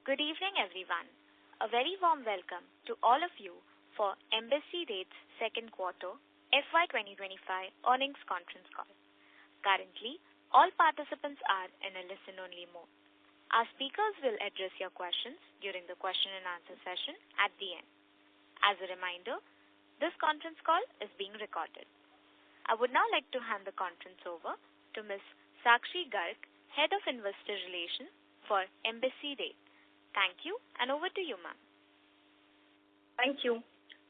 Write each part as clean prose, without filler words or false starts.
Good evening, everyone. A very warm welcome to all of you for Embassy REIT's second quarter FY2025 earnings conference call. Currently, all participants are in a listen-only mode. Our speakers will address your questions during the question and answer session at the end. As a reminder, this conference call is being recorded. I would now like to hand the conference over to Ms. Sakshi Garg, Head of Investor Relations for Embassy REIT. Thank you, and over to you, ma'am. Thank you.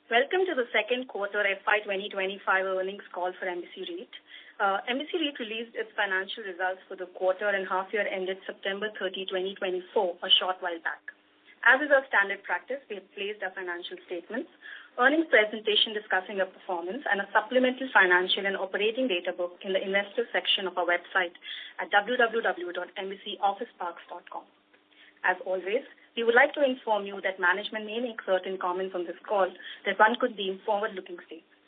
Welcome to the second quarter FY2025 earnings call for Embassy REIT. Embassy REIT released its financial results for the quarter and half-year ended September 30, 2024, a short while back. As is our standard practice, we have placed our financial statements, earnings presentation discussing our performance, and a supplemental financial and operating data book in the investor section of our website at www.embassyofficeparks.com. As always, we would like to inform you that management may make certain comments on this call that one could deem forward-looking statements.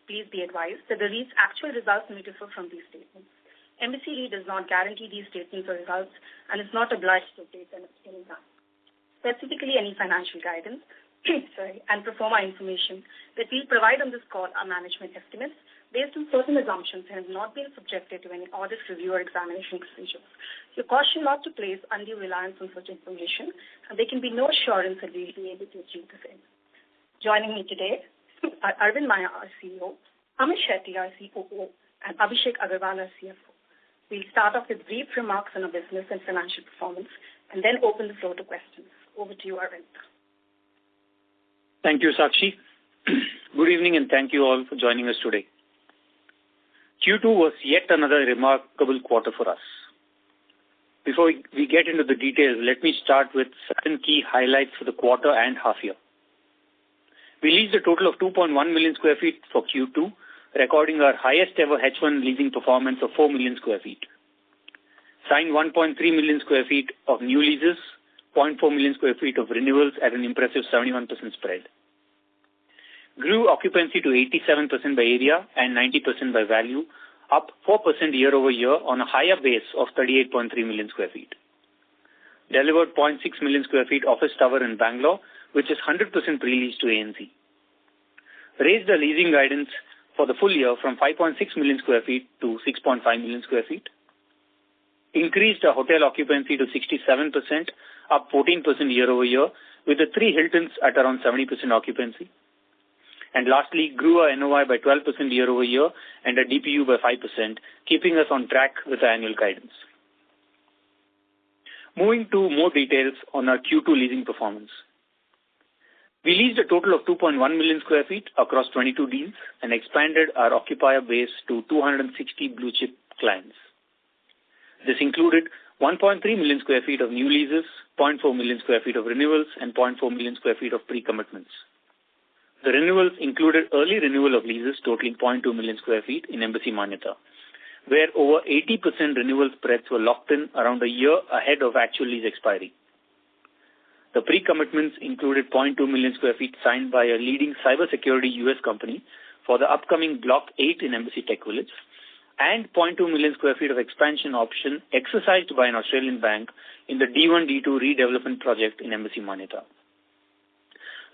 Please be advised that the REIT's actual results may differ from these statements. Embassy REIT does not guarantee these statements or results and is not obliged to update them at any time. Specifically, any financial guidance and pro forma information that we provide on this call are management estimates based on certain assumptions and have not been subjected to any audit, review, or examination procedures. You're cautioned not to place undue reliance on such information, and there can be no assurance that we will be able to achieve the same. Joining me today are Arvind Maya, our CEO, Amit Shetty, our COO, and Abhishek Agarwal, our CFO. We'll start off with brief remarks on our business and financial performance, and then open the floor to questions. Over to you, Arvind. Thank you, Sakshi. Good evening, and thank you all for joining us today. Q2 was yet another remarkable quarter for us. Before we get into the details, let me start with certain key highlights for the quarter and half year. We leased a total of 2.1 million square feet for Q2, recording our highest ever H1 leasing performance of 4 million square feet. Signed 1.3 million square feet of new leases, 0.4 million square feet of renewals at an impressive 71% spread. Grew occupancy to 87% by area and 90% by value, up 4% year over year on a higher base of 38.3 million square feet. Delivered 0.6 million square feet office tower in Bangalore, which is 100% pre-leased to ANC. Raised our leasing guidance for the full year from 5.6 million square feet to 6.5 million square feet. Increased our hotel occupancy to 67%, up 14% year over year, with the 3 Hiltons at around 70% occupancy. And lastly, grew our NOI by 12% year over year and our DPU by 5%, keeping us on track with our annual guidance. Moving to more details on our Q2 leasing performance. We leased a total of 2.1 million square feet across 22 deals and expanded our occupier base to 260 blue chip clients. This included 1.3 million square feet of new leases, 0.4 million square feet of renewals, and 0.4 million square feet of pre-commitments. The renewals included early renewal of leases totaling 0.2 million square feet in Embassy Manyata, where over 80% renewal spreads were locked in around a year ahead of actual lease expiry. The pre-commitments included 0.2 million square feet signed by a leading cybersecurity US company for the upcoming Block 8 in Embassy Tech Village, and 0.2 million square feet of expansion option exercised by an Australian bank in the D1-D2 redevelopment project in Embassy Manyata.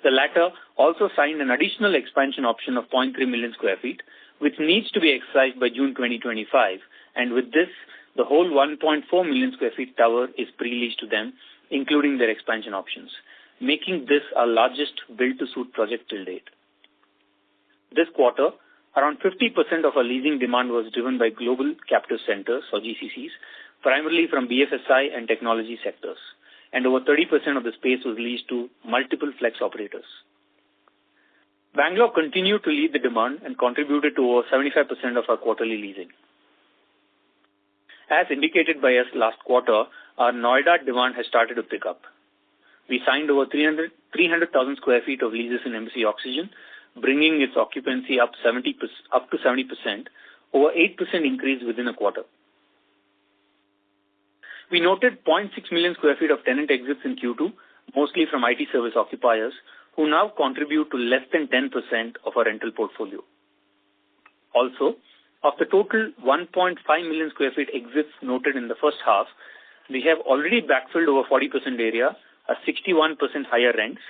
The latter also signed an additional expansion option of 0.3 million square feet, which needs to be exercised by June 2025, and with this, the whole 1.4 million square feet tower is pre-leased to them, including their expansion options, making this our largest build-to-suit project till date. This quarter, around 50% of our leasing demand was driven by global captive centers, or GCCs, primarily from BFSI and technology sectors, and over 30% of the space was leased to multiple flex operators. Bangalore continued to lead the demand and contributed to over 75% of our quarterly leasing. As indicated by us last quarter, our Noida demand has started to pick up. We signed over 300,000 square feet of leases in Embassy Oxygen, bringing its occupancy up to 70%, over 8% increase within a quarter. We noted 0.6 million square feet of tenant exits in Q2, mostly from IT service occupiers, who now contribute to less than 10% of our rental portfolio. Also, of the total 1.5 million square feet exits noted in the first half, we have already backfilled over 40% area a 61% higher rents,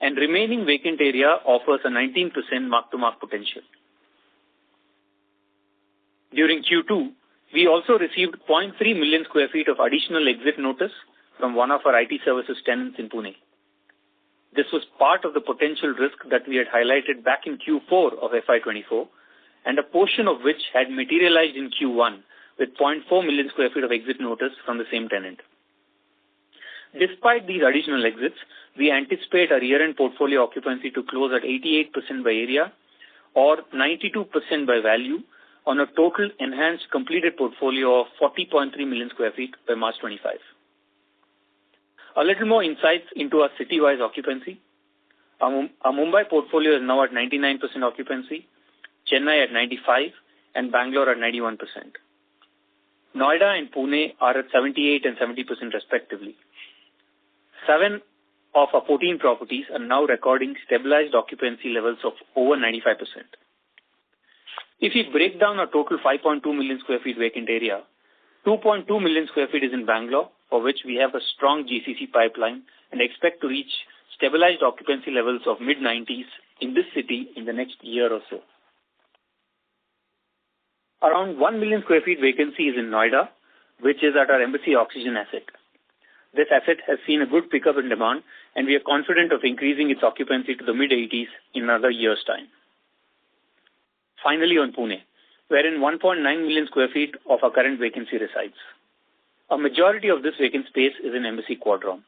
and remaining vacant area offers a 19% mark-to-market potential. During Q2, we also received 0.3 million square feet of additional exit notice from one of our IT services tenants in Pune. This was part of the potential risk that we had highlighted back in Q4 of FY24, and a portion of which had materialized in Q1 with 0.4 million square feet of exit notice from the same tenant. Despite these additional exits, we anticipate our year-end portfolio occupancy to close at 88% by area or 92% by value on a total enhanced completed portfolio of 40.3 million square feet by March 25. A little more insights into our city-wise occupancy. Our Mumbai portfolio is now at 99% occupancy, Chennai at 95%, and Bangalore at 91%. Noida and Pune are at 78% and 70% respectively. 7 of our 14 properties are now recording stabilized occupancy levels of over 95%. If we break down our total 5.2 million square feet vacant area, 2.2 million square feet is in Bangalore, for which we have a strong GCC pipeline and expect to reach stabilized occupancy levels of mid-90s in this city in the next year or so. Around 1 million square feet vacancy is in Noida, which is at our Embassy Oxygen asset. This asset has seen a good pickup in demand, and we are confident of increasing its occupancy to the mid-80s in another year's time. Finally, on Pune, wherein 1.9 million square feet of our current vacancy resides. A majority of this vacant space is in Embassy Quadron.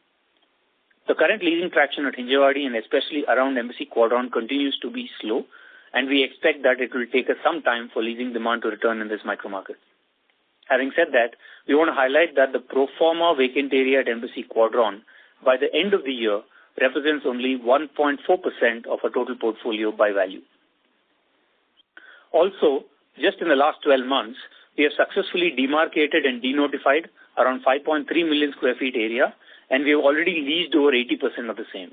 The current leasing traction at Hinjawadi and especially around Embassy Quadron continues to be slow, and we expect that it will take us some time for leasing demand to return in this micromarket. Having said that, we want to highlight that the pro forma vacant area at Embassy Quadron by the end of the year represents only 1.4% of our total portfolio by value. Also, just in the last 12 months, we have successfully demarcated and denotified around 5.3 million square feet area, and we have already leased over 80% of the same.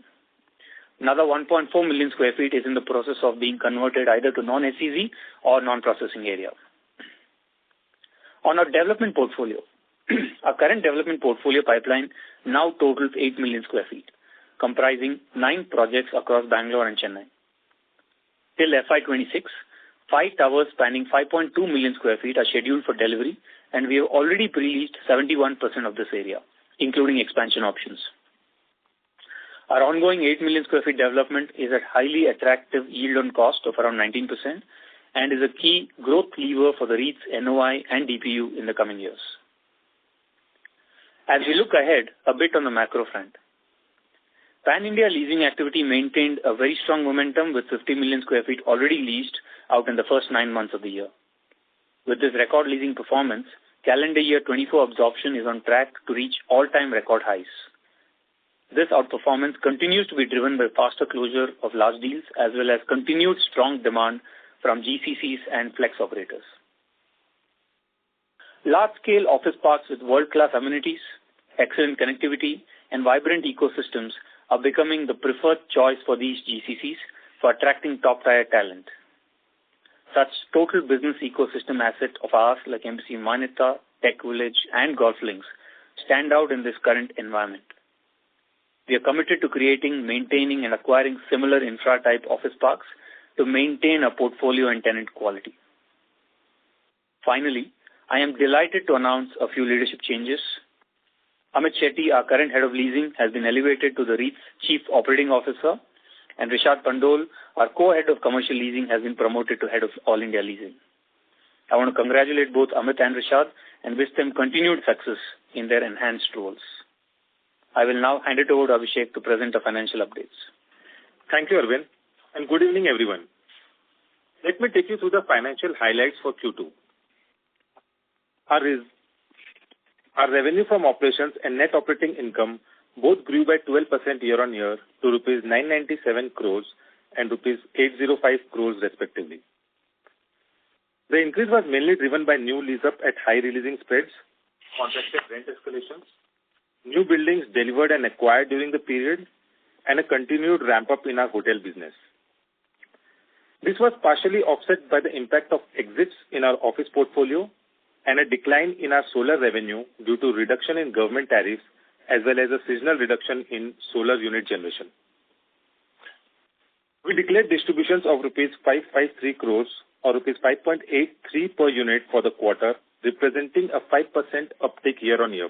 Another 1.4 million square feet is in the process of being converted either to non-SEZ or non-processing area. On our development portfolio, our current development portfolio pipeline now totals 8 million square feet, comprising 9 projects across Bangalore and Chennai. Till FY26, 5 towers spanning 5.2 million square feet are scheduled for delivery, and we have already pre-leased 71% of this area, including expansion options. Our ongoing 8 million square feet development is at highly attractive yield on cost of around 19% and is a key growth lever for the REIT's NOI and DPU in the coming years. As we look ahead a bit on the macro front, Pan-India leasing activity maintained a very strong momentum with 50 million square feet already leased out in the first 9 months of the year. With this record leasing performance, calendar year 24 absorption is on track to reach all-time record highs. This outperformance continues to be driven by faster closure of large deals as well as continued strong demand from GCCs and flex operators. Large-scale office parks with world-class amenities, excellent connectivity, and vibrant ecosystems are becoming the preferred choice for these GCCs for attracting top-tier talent. Such total business ecosystem assets of ours like Embassy Manyata, Tech Village, and Golf Links stand out in this current environment. We are committed to creating, maintaining, and acquiring similar infra-type office parks to maintain a portfolio and tenant quality. Finally, I am delighted to announce a few leadership changes. Amit Shetty, our current head of leasing, has been elevated to the REIT's Chief Operating Officer, and Rishad Pandol, our co-head of commercial leasing, has been promoted to head of All India Leasing. I want to congratulate both Amit and Rishad and wish them continued success in their enhanced roles. I will now hand it over to Abhishek to present the financial updates. Thank you, Arvind, and good evening, everyone. Let me take you through the financial highlights for Q2. Our revenue from operations and net operating income both grew by 12% year-on-year to rupees 997 crores and rupees 805 crores respectively. The increase was mainly driven by new lease-up at high releasing spreads, contracted rent escalations, new buildings delivered and acquired during the period, and a continued ramp-up in our hotel business. This was partially offset by the impact of exits in our office portfolio and a decline in our solar revenue due to reduction in government tariffs as well as a seasonal reduction in solar unit generation. We declared distributions of rupees 553 crores or rupees 5.83 per unit for the quarter, representing a 5% uptick year-on-year.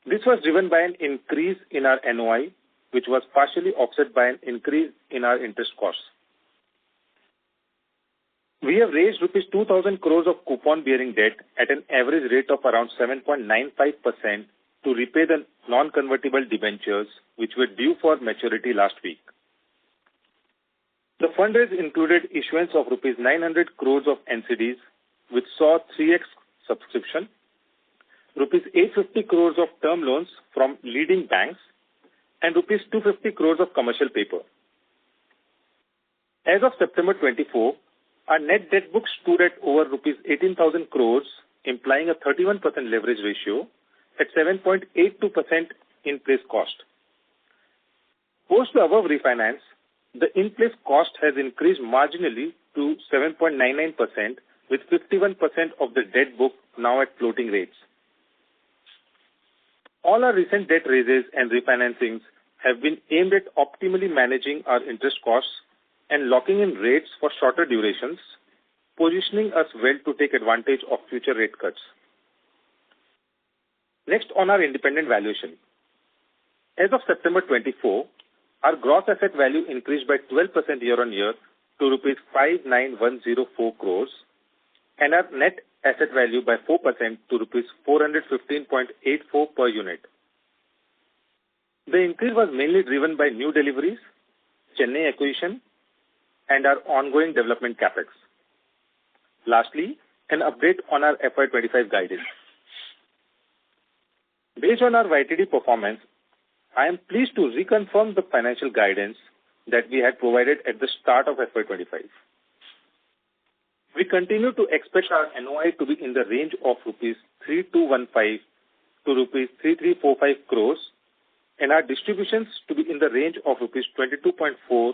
This was driven by an increase in our NOI, which was partially offset by an increase in our interest costs. We have raised rupees 2,000 crores of coupon-bearing debt at an average rate of around 7.95% to repay the non-convertible debentures, which were due for maturity last week. The fundraise included issuance of rupees 900 crores of NCDs, which saw 3x subscription, rupees 850 crores of term loans from leading banks, and rupees 250 crores of commercial paper. As of September 24, our net debt book stood at over rupees 18,000 crores, implying a 31% leverage ratio at 7.82% in-place cost. Post the above refinance, the in-place cost has increased marginally to 7.99%, with 51% of the debt book now at floating rates. All our recent debt raises and refinancings have been aimed at optimally managing our interest costs and locking in rates for shorter durations, positioning us well to take advantage of future rate cuts. Next, on our independent valuation. As of September 24, our gross asset value increased by 12% year-on-year to rupees 59,104 crores, and our net asset value by 4% to rupees 415.84 per unit. The increase was mainly driven by new deliveries, Chennai acquisition, and our ongoing development capex. Lastly, an update on our FY25 guidance. Based on our YTD performance, I am pleased to reconfirm the financial guidance that we had provided at the start of FY25. We continue to expect our NOI to be in the range of rupees 3215 to rupees 3345 crores, and our distributions to be in the range of rupees 22.4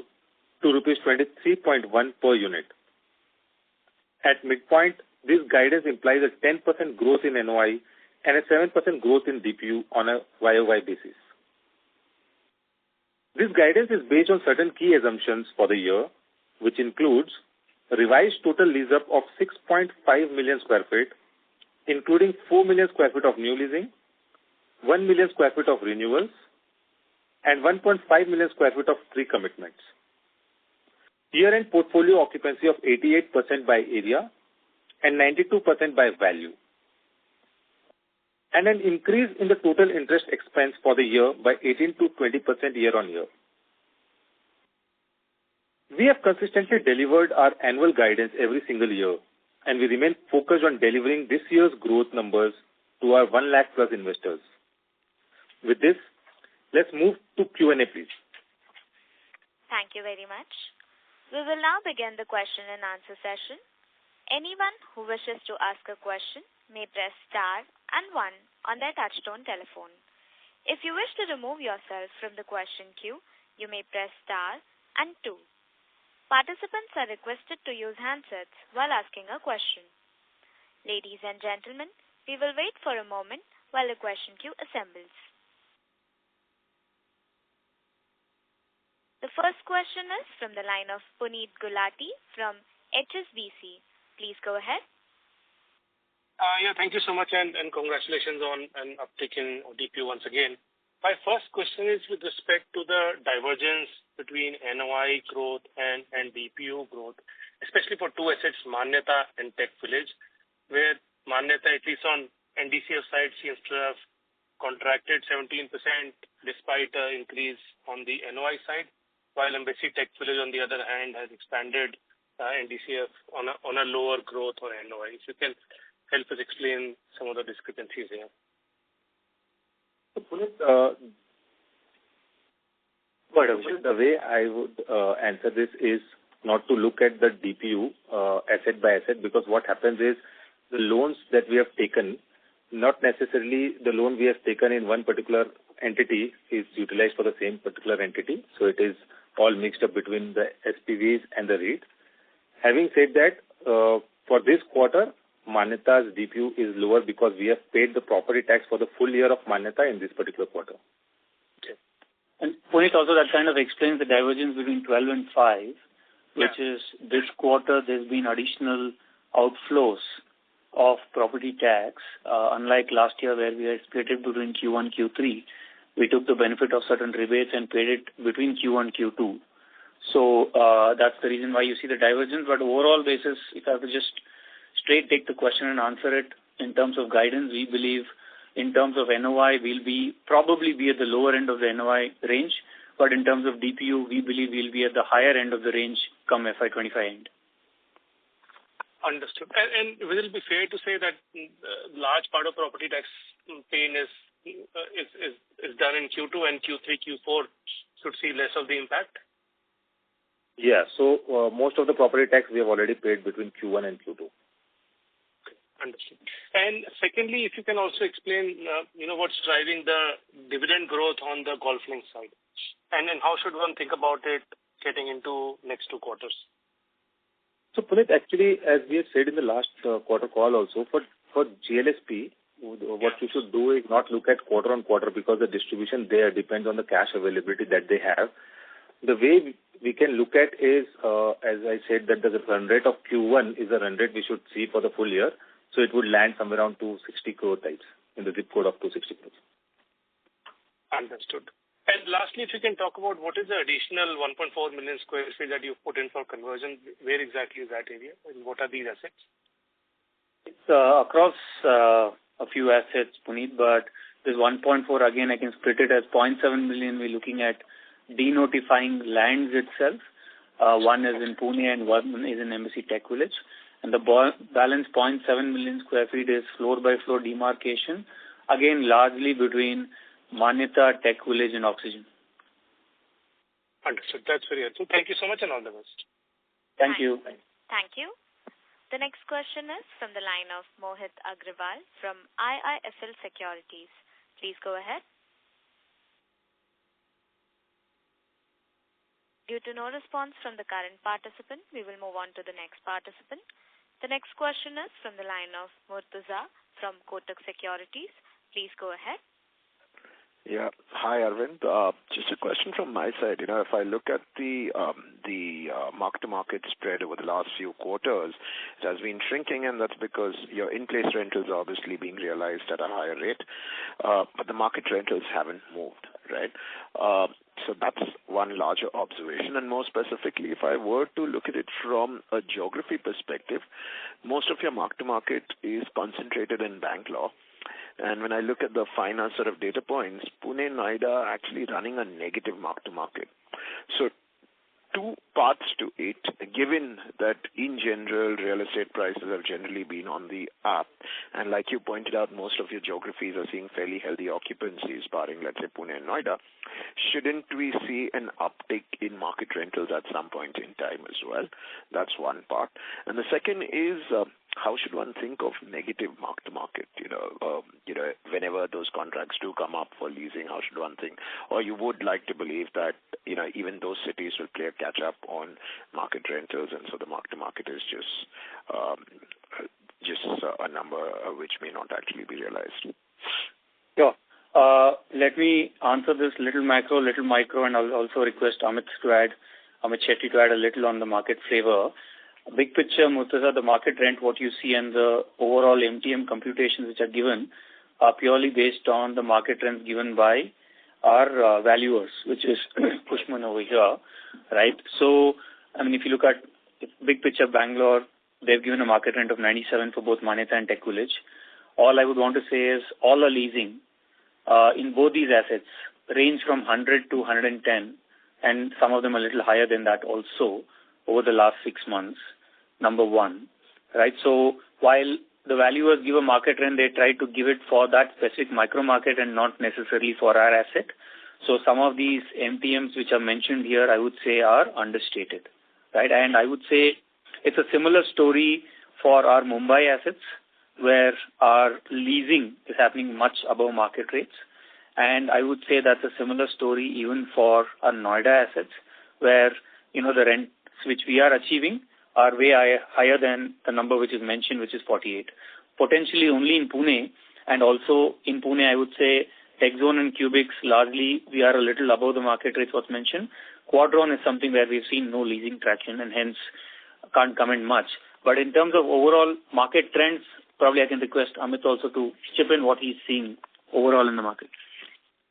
to rupees 23.1 per unit. At midpoint, this guidance implies a 10% growth in NOI and a 7% growth in DPU on a YOY basis. This guidance is based on certain key assumptions for the year, which includes a revised total lease-up of 6.5 million square feet, including 4 million square feet of new leasing, 1 million square feet of renewals, and 1.5 million square feet of pre-commitments. Year-end portfolio occupancy of 88% by area and 92% by value, and an increase in the total interest expense for the year by 18 to 20% year-on-year. We have consistently delivered our annual guidance every single year, and we remain focused on delivering this year's growth numbers to our 1 lakh plus investors. With this, let's move to Q&A, please. Thank you very much. We will now begin the question and answer session. Anyone who wishes to ask a question may press star and 1 on their touchtone telephone. If you wish to remove yourself from the question queue, you may press star and 2. Participants are requested to use handsets while asking a question. Ladies and gentlemen, we will wait for a moment while the question queue assembles. The first question is from the line of Puneet Gulati from HSBC. Please go ahead. Thank you so much and congratulations on an uptick in DPU once again. My first question is with respect to the divergence between NOI growth and DPU growth, especially for two assets, Manyata and Tech Village, where Manyata, at least on NDCF side, seems to have contracted 17% despite an increase on the NOI side, while Embassy Tech Village, on the other hand, has expanded NDCF on a lower growth or NOI. If you can help us explain some of the discrepancies here. So, Puneet, the way I would answer this is not to look at the DPU asset by asset, because what happens is the loans that we have taken, not necessarily the loan we have taken in one particular entity is utilized for the same particular entity. So it is all mixed up between the SPVs and the REIT. Having said that, for this quarter, Manyata's DPU is lower because we have paid the property tax for the full year of Manyata in this particular quarter. Okay. And Puneet, also that kind of explains the divergence between 12 and 5, which is this quarter there's been additional outflows of property tax, unlike last year where we had split it between Q1, Q3. We took the benefit of certain rebates and paid it between Q1, Q2. So that's the reason why you see the divergence. But overall basis, if I have to just straight take the question and answer it in terms of guidance, we believe in terms of NOI, we'll probably be at the lower end of the NOI range. But in terms of DPU, we believe we'll be at the higher end of the range come FY25 end. Understood. And will it be fair to say that large part of property tax paying is done in Q2 and Q3, Q4 should see less of the impact? Yeah. So most of the property tax we have already paid between Q1 and Q2. Okay. Understood. And secondly, if you can also explain, what's driving the dividend growth on the golf link side, and how should one think about it getting into next 2 quarters? So, Puneet, actually, as we have said in the last quarter call also, for GLSP, what you should do is not look at quarter on quarter because the distribution there depends on the cash availability that they have. The way we can look at is, as I said, that the run rate of Q1 is the run rate we should see for the full year. So it would land somewhere around 260 crore types, in the zip code of 260 crores. Understood. And lastly, if you can talk about what is the additional 1.4 million square feet that you've put in for conversion, where exactly is that area and what are these assets? It's across a few assets, Puneet, but this 1.4, again, I can split it as 0.7 million. We're looking at denotifying lands itself. One is in Pune and one is in Embassy Tech Village. And the balance 0.7 million square feet is floor-by-floor demarcation, again, largely between Manyata, Tech Village, and Oxygen. Understood. That's very helpful. Thank you so much and all the best. Thank you. Thank you. The next question is from the line of Mohit Agrawal from IIFL Securities. Please go ahead. Due to no response from the current participant, we will move on to the next participant. The next question is from the line of Murtuza from Kotak Securities. Please go ahead. Yeah. Hi, Arvind. Just a question from my side. If I look at the mark-to-market spread over the last few quarters, it has been shrinking, and that's because your in-place rentals are obviously being realized at a higher rate, but the market rentals haven't moved, right? So that's one larger observation. And more specifically, if I were to look at it from a geography perspective, most of your mark-to-market is concentrated in Bangalore. And when I look at the finance sort of data points, Pune and Noida are actually running a negative mark-to-market. So 2 parts to it, given that in general, real estate prices have generally been on the up. And like you pointed out, most of your geographies are seeing fairly healthy occupancies, barring, let's say, Pune and Noida. Shouldn't we see an uptick in market rentals at some point in time as well? That's one part. And the second is, how should one think of negative mark-to-market? Whenever those contracts do come up for leasing, how should one think? Or you would like to believe that, even those cities will play a catch-up on market rentals, and so the mark-to-market is just a number which may not actually be realized. Sure. Let me answer this little macro, little micro, and I'll also request Amit Shetty to add a little on the market flavor. Big picture, Murtuza, the market rent, what you see, and the overall MTM computations which are given are purely based on the market rents given by our valuers, which is Cushman over here, right? So, if you look at big picture Bangalore, they've given a market rent of 97 for both Manyata and Tech Village. All I would want to say is all the leasing in both these assets range from 100 to 110, and some of them a little higher than that also over the last 6 months. Number one, right? So while the valuers give a market rent, they try to give it for that specific micro market and not necessarily for our asset. So some of these MTMs which are mentioned here, I would say are understated, right? And I would say it's a similar story for our Mumbai assets, where our leasing is happening much above market rates. And I would say that's a similar story even for our Noida assets, where, the rents which we are achieving are way higher than the number which is mentioned, which is 48. Potentially only in Pune, and also in Pune, I would say Tech Zone and Cubics, largely we are a little above the market rates what's mentioned. Quadron is something where we've seen no leasing traction and hence can't comment much. But in terms of overall market trends, probably I can request Amit also to chip in what he's seeing overall in the market.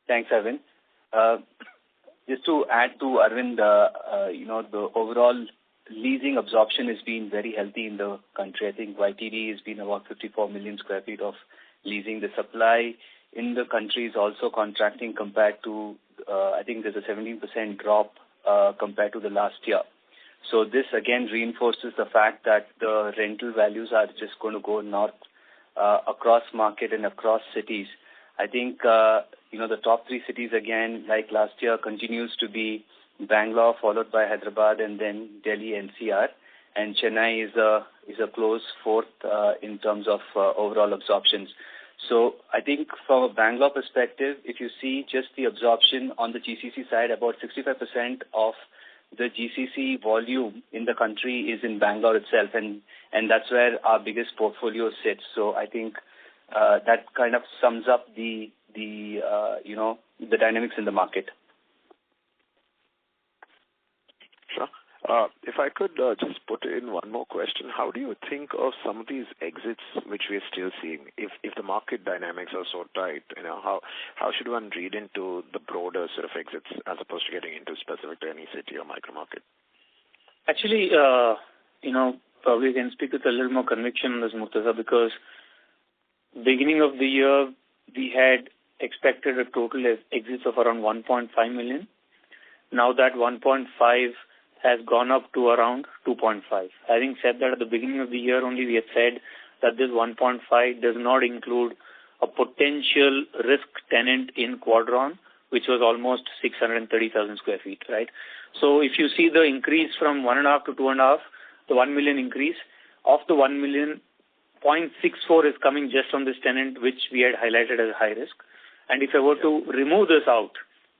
Thanks, Arvind. Just to add to Arvind, the overall leasing absorption has been very healthy in the country. I think YTD has been about 54 million square feet of leasing. The supply in the country is also contracting compared to, I think there's a 17% drop compared to the last year. So this again reinforces the fact that the rental values are just going to go north across market and across cities. I think, the top three cities again, like last year, continues to be Bangalore, followed by Hyderabad, and then Delhi NCR. And Chennai is a close fourth in terms of overall absorptions. So I think from a Bangalore perspective, if you see just the absorption on the GCC side, about 65% of the GCC volume in the country is in Bangalore itself, and that's where our biggest portfolio sits. So I think that kind of sums up the dynamics in the market. Sure. If I could just put in one more question, how do you think of some of these exits which we are still seeing? If the market dynamics are so tight, how should one read into the broader sort of exits as opposed to getting into specific to any city or micro market? Actually, probably can speak with a little more conviction on this, Murtaza, because beginning of the year we had expected a total exits of around 1.5 million. Now that 1.5 has gone up to around 2.5. Having said that, at the beginning of the year only we had said that this 1.5 does not include a potential risk tenant in Quadron, which was almost 630,000 square feet, right? So if you see the increase from 1.5 to 2.5, the 1 million increase, of the 1 million, 0.64 is coming just from this tenant, which we had highlighted as high risk. And if I were to remove this out,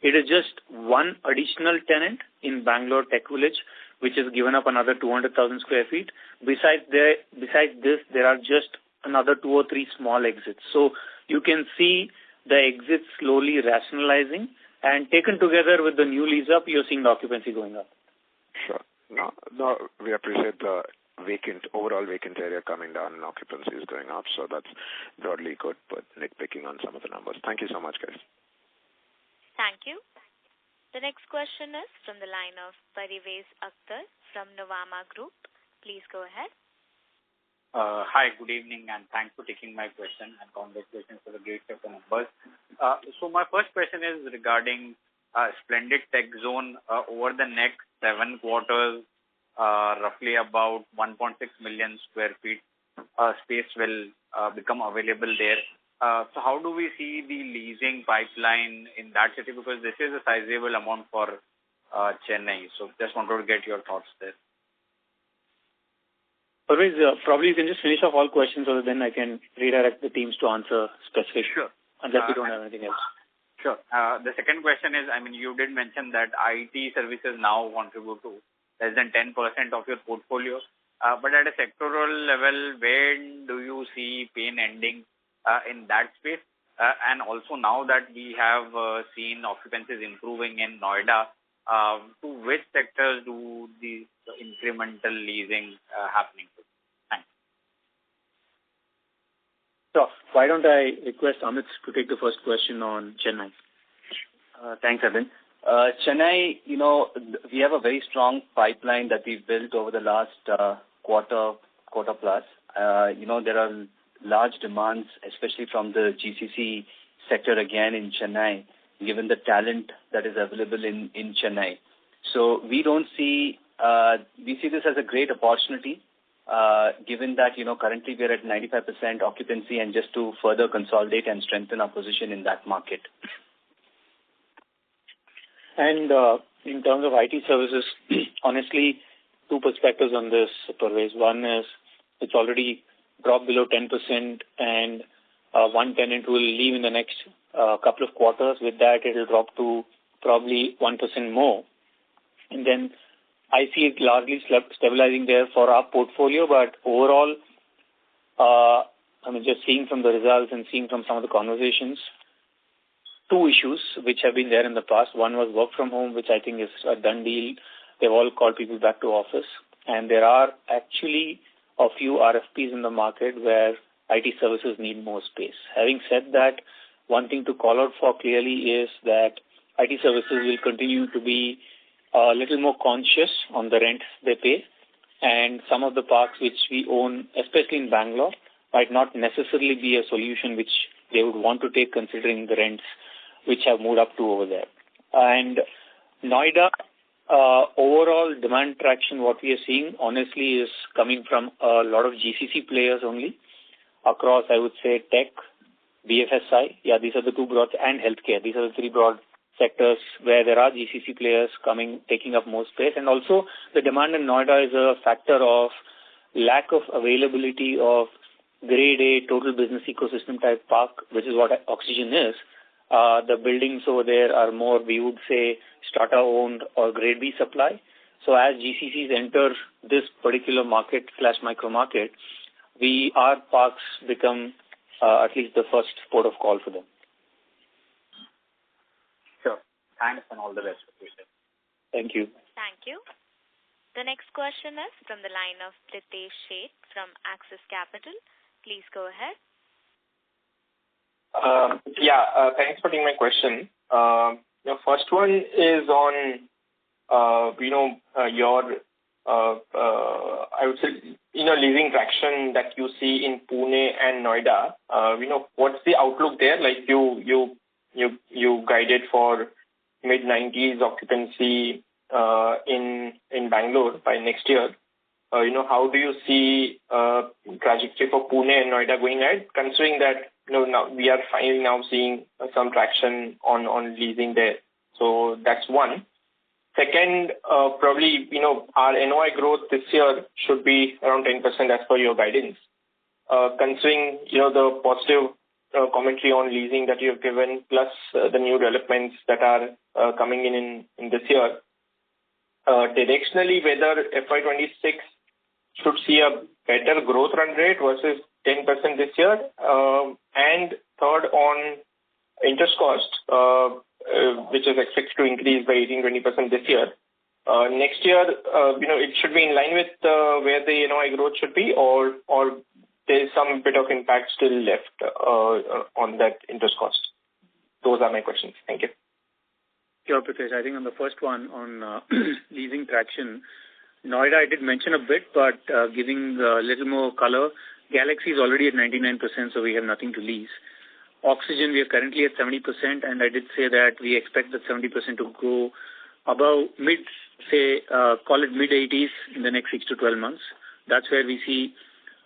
it is just one additional tenant in Bangalore Tech Village, which has given up another 200,000 square feet. Besides this, there are just another 2 or 3 small exits. So you can see the exits slowly rationalizing, and taken together with the new lease up, you're seeing the occupancy going up. Sure. No, we appreciate the overall vacant area coming down and occupancy is going up, so that's broadly good, but nitpicking on some of the numbers. Thank you so much, guys. Thank you. The next question is from the line of Parivez Akhtar from Nuvama Group. Please go ahead. Hi, good evening, and thanks for taking my question, and congratulations for the great set of numbers. So my first question is regarding Splendid Tech Zone. Over the next 7 quarters, roughly about 1.6 million square feet space will become available there. So how do we see the leasing pipeline in that city? Because this is a sizable amount for Chennai. So just wanted to get your thoughts there. Parvez, probably you can just finish off all questions so that then I can redirect the teams to answer specific. Sure. Unless we don't have anything else. Sure. The second question is, you did mention that IT services now contribute to less than 10% of your portfolio. But at a sectoral level, when do you see pain ending in that space? And also now that we have seen occupancies improving in Noida, to which sectors do the incremental leasing happening to? Thanks. So why don't I request Amit to take the first question on Chennai? Thanks, Arvind. Chennai, we have a very strong pipeline that we've built over the last quarter plus. There are large demands, especially from the GCC sector again in Chennai, given the talent that is available in Chennai. So we see this as a great opportunity, given that, currently we are at 95% occupancy, and just to further consolidate and strengthen our position in that market. And in terms of IT services, honestly, 2 perspectives on this, Parvez. One is it's already dropped below 10%, and one tenant will leave in the next couple of quarters. With that, it will drop to probably 1% more. And then I see it largely stabilizing there for our portfolio, but overall, just seeing from the results and seeing from some of the conversations, two issues which have been there in the past. One was work from home, which I think is a done deal. They've all called people back to office. And there are actually a few RFPs in the market where IT services need more space. Having said that, one thing to call out for clearly is that IT services will continue to be a little more conscious on the rents they pay. And some of the parks which we own, especially in Bangalore, might not necessarily be a solution which they would want to take considering the rents which have moved up to over there. And Noida, overall demand traction, what we are seeing, honestly, is coming from a lot of GCC players only across, I would say, tech, BFSI. Yeah, these are the two broad, and healthcare. These are the three broad sectors where there are GCC players coming, taking up more space. And also, the demand in Noida is a factor of lack of availability of grade A total business ecosystem type park, which is what Oxygen is. The buildings over there are more, we would say, strata-owned or grade B supply. So as GCCs enter this particular market/micro market, our parks become at least the first port of call for them. Sure. Thanks and all the best for you. Thank you. Thank you. The next question is from the line of Pritesh Sheth from Axis Capital. Please go ahead. Thanks for taking my question. The first one is on, your, I would say, leasing traction that you see in Pune and Noida. What's the outlook there? Like you guided for mid-90s occupancy in Bangalore by next year. How do you see trajectory for Pune and Noida going ahead, considering that now we are finally now seeing some traction on leasing there. So that's one. Second, probably, our NOI growth this year should be around 10% as per your guidance. Considering, the positive commentary on leasing that you have given, plus the new developments that are coming in this year, directionally, whether FY26 should see a better growth run rate versus 10% this year. And third, on interest cost, which is expected to increase by 18-20% this year. Next year, it should be in line with where the NOI growth should be, or there is some bit of impact still left on that interest cost. Those are my questions. Thank you. Sure, Pritesh. I think on the first one, on leasing traction, Noida I did mention a bit, but giving a little more color, Galaxy is already at 99%, so we have nothing to lease. Oxygen, we are currently at 70%, and I did say that we expect that 70% to go above call it mid-80s in the next 6 to 12 months. That's where we see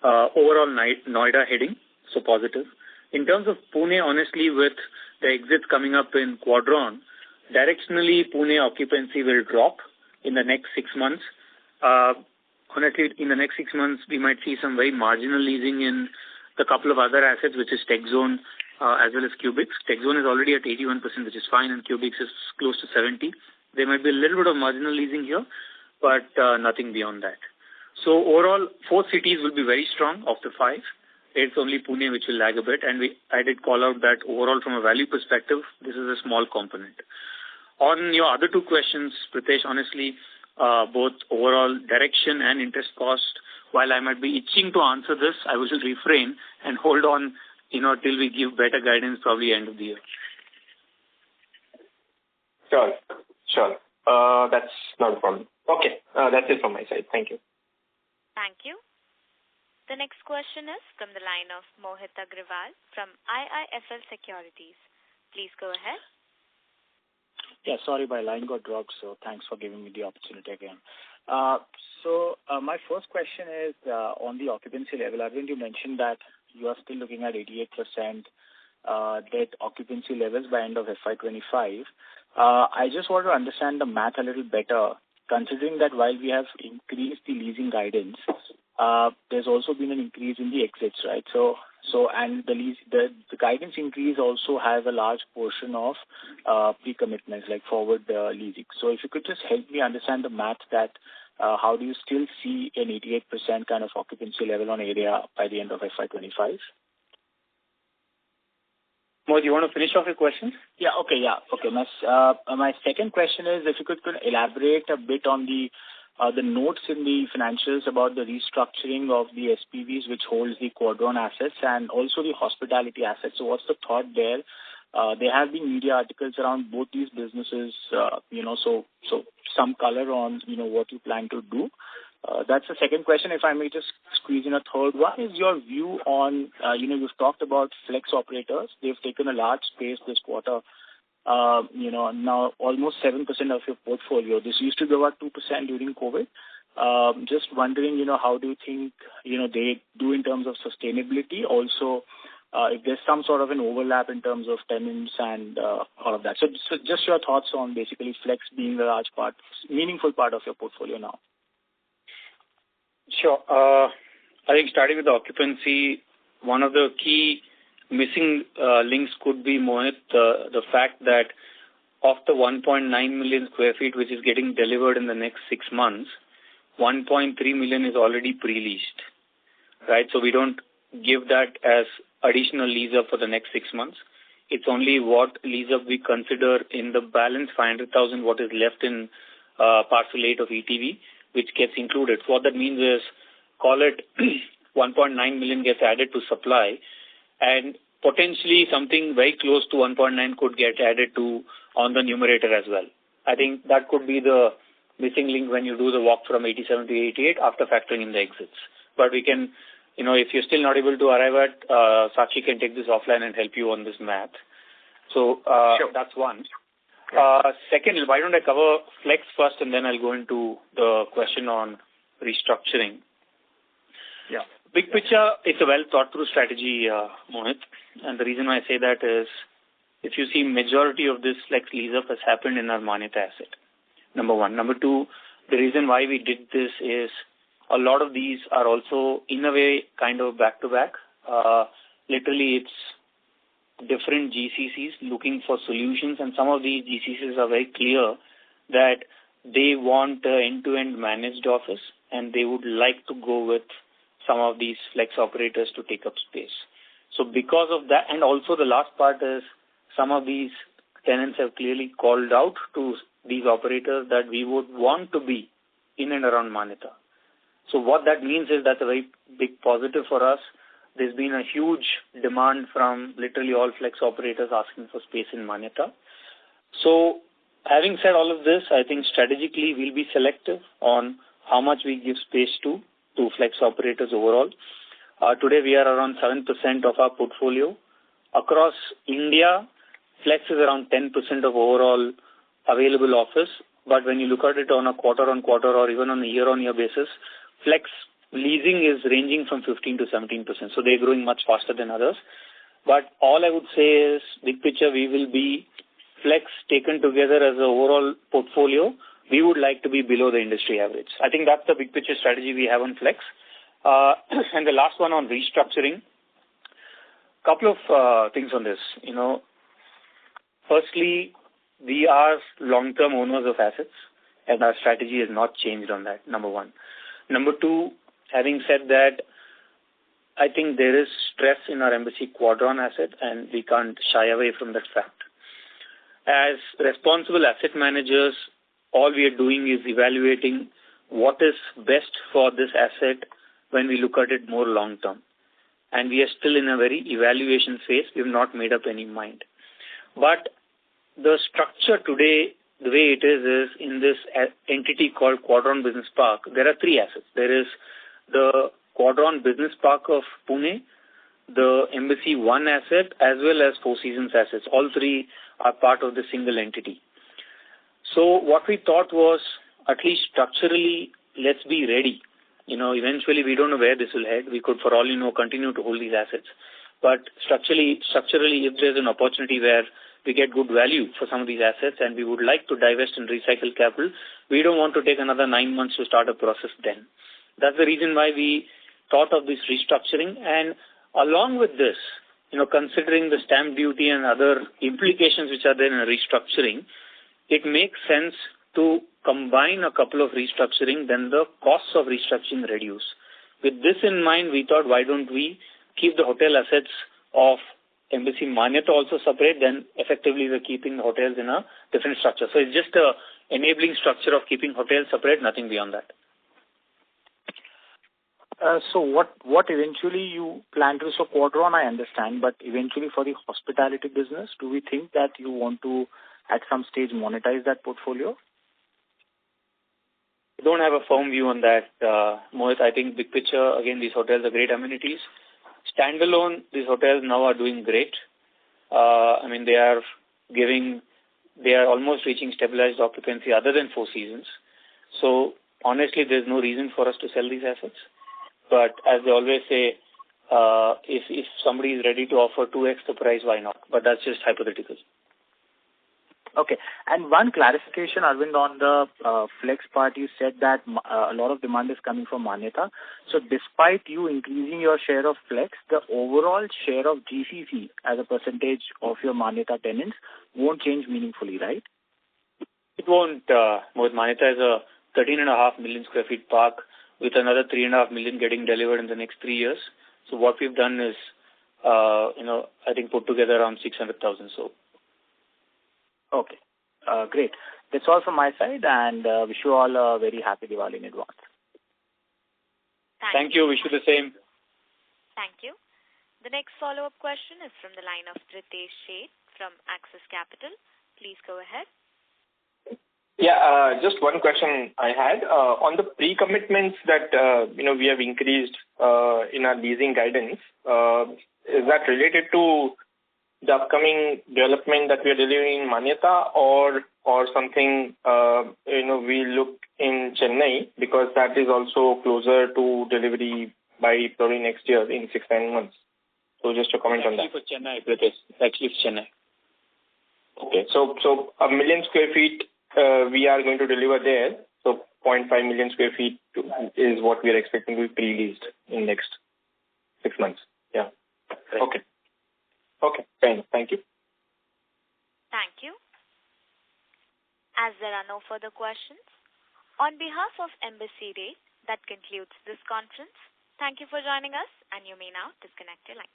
overall Noida heading, so positive. In terms of Pune, honestly, with the exits coming up in Quadron, directionally, Pune occupancy will drop in the next 6 months. Honestly, in the next 6 months, we might see some very marginal leasing in the couple of other assets, which is TechZone as well as Cubics. TechZone is already at 81%, which is fine, and Cubics is close to 70%. There might be a little bit of marginal leasing here, but nothing beyond that. So overall, 4 cities will be very strong of the 5. It's only Pune which will lag a bit, and I did call out that overall from a value perspective, this is a small component. On your other 2 questions, Pritesh, honestly, both overall direction and interest cost, while I might be itching to answer this, I will refrain and hold on, till we give better guidance, probably end of the year. Sure. That's not a problem. Okay, that's it from my side. Thank you. Thank you. The next question is from the line of Mohit Agrawal from IIFL Securities. Please go ahead. Yeah, sorry, my line got dropped, so thanks for giving me the opportunity again. My first question is on the occupancy level. Arvind, you mentioned that you are still looking at 88% debt occupancy levels by end of FY25. I just want to understand the math a little better, considering that while we have increased the leasing guidance, there's also been an increase in the exits, right? So So, and the guidance increase also has a large portion of pre-commitments like forward leasing. So, if you could just help me understand the math that how do you still see an 88% kind of occupancy level on area by the end of FY25? Mo, do you want to finish off your question? Okay. My second question is if you could elaborate a bit on the notes in the financials about the restructuring of the SPVs which holds the Quadron assets and also the hospitality assets. So what's the thought there? There have been media articles around both these businesses, so some color on, what you plan to do. That's the second question. If I may just squeeze in a third one, is your view on, you've talked about flex operators. They've taken a large space this quarter. Now almost 7% of your portfolio. This used to be about 2% during COVID. Just wondering, how do you think, they do in terms of sustainability? Also, if there's some sort of an overlap in terms of tenants and all of that. So just your thoughts on basically flex being a large part, meaningful part of your portfolio now. Sure. I think starting with the occupancy, one of the key missing links could be, Mohit, the fact that of the 1.9 million square feet which is getting delivered in the next 6 months, 1.3 million is already pre-leased, right? So we don't give that as additional lease-up for the next 6 months. It's only what lease-up we consider in the balance 500,000 what is left in parcel 8 of ETV, which gets included. So what that means is, call it 1.9 million gets added to supply, and potentially something very close to 1.9 could get added to on the numerator as well. I think that could be the missing link when you do the walk from 87 to 88 after factoring in the exits. But we can, if you're still not able to arrive at, Sakshi can take this offline and help you on this math. So sure. That's one. Second, why don't I cover flex first and then I'll go into the question on restructuring. Yeah. Big picture, it's a well thought through strategy, Mohit. And the reason why I say that is, if you see majority of this flex lease up has happened in our Manyata asset. Number one. Number two, the reason why we did this is a lot of these are also in a way kind of back to back. Literally it's different GCCs looking for solutions, and some of these GCCs are very clear that they want end-to-end managed office and they would like to go with some of these flex operators to take up space. So because of that, and also the last part is some of these tenants have clearly called out to these operators that we would want to be in and around Manyata. So what that means is that's a very big positive for us. There's been a huge demand from literally all flex operators asking for space in Manyata. So having said all of this, I think strategically we'll be selective on how much we give space to flex operators overall. Today we are around 7% of our portfolio. Across India, flex is around 10% of overall available office. But when you look at it on a quarter-on-quarter or even on a year-on-year basis, flex leasing is ranging from 15 to 17%. So they're growing much faster than others. But all I would say is, big picture, we will be flex taken together as an overall portfolio. We would like to be below the industry average. I think that's the big picture strategy we have on flex. And the last one on restructuring. Couple of things on this. Firstly, we are long-term owners of assets, and our strategy has not changed on that, number one. Number two, having said that, I think there is stress in our Embassy Quadron asset, and we can't shy away from that fact. As responsible asset managers, all we are doing is evaluating what is best for this asset when we look at it more long-term. And we are still in a very evaluation phase. We have not made up any mind. But the structure today, the way it is in this entity called Quadron Business Park, there are three assets. There is the Quadron Business Park of Pune, the Embassy One asset, as well as Four Seasons assets. All three are part of the single entity. So what we thought was, at least structurally, let's be ready. Eventually we don't know where this will head. We could, for all continue to hold these assets. But structurally, if there's an opportunity where we get good value for some of these assets and we would like to divest and recycle capital, we don't want to take another 9 months to start a process then. That's the reason why we thought of this restructuring. And Along with this, considering the stamp duty and other implications which are there in a restructuring, it makes sense to combine a couple of restructuring, then the costs of restructuring reduce. With this in mind, we thought, why don't we keep the hotel assets of Embassy Manyata also separate, then effectively we're keeping the hotels in a different structure. So it's just a enabling structure of keeping hotels separate, nothing beyond that. So what eventually you plan to, so quarter on I understand, but eventually for the hospitality business, do we think that you want to at some stage monetize that portfolio? I don't have a firm view on that, Mohit. I think big picture, again, these hotels are great amenities. Standalone, these hotels now are doing great. They are almost reaching stabilized occupancy other than Four Seasons. So honestly, there's no reason for us to sell these assets. But as they always say, if somebody is ready to offer 2x the price, why not? But that's just hypothetical. Okay. And one clarification, Arvind, on the flex part, you said that a lot of demand is coming from Manyata. So despite you increasing your share of flex, the overall share of GCC as a percentage of your Manyata tenants won't change meaningfully, right? It won't. Manyata is a 13.5 million square feet park with another 3.5 million getting delivered in the next 3 years. So what we've done is, I think put together around 600,000. So. Okay. Great. That's all from my side, and wish you all a very happy Diwali in advance. Thank you. Wish you the same. Thank you. The next follow-up question is from the line of Ritesh Sheth from Axis Capital. Please go ahead. Yeah, just one question I had. On the pre-commitments that, we have increased in our leasing guidance, is that related to the upcoming development that we are delivering in Manyata or something, we look in Chennai, because that is also closer to delivery by probably next year in 6-9 months. So just a comment on that. For Chennai, British. Actually for Chennai. Okay, so 1 million square feet we are going to deliver there. So 0.5 million square feet is what we are expecting to be pre-leased in next 6 months. Yeah. Right. Okay. Okay, fine. Thank you. Thank you. As there are no further questions, on behalf of Embassy REIT, that concludes this conference. Thank you for joining us, and you may now disconnect your line.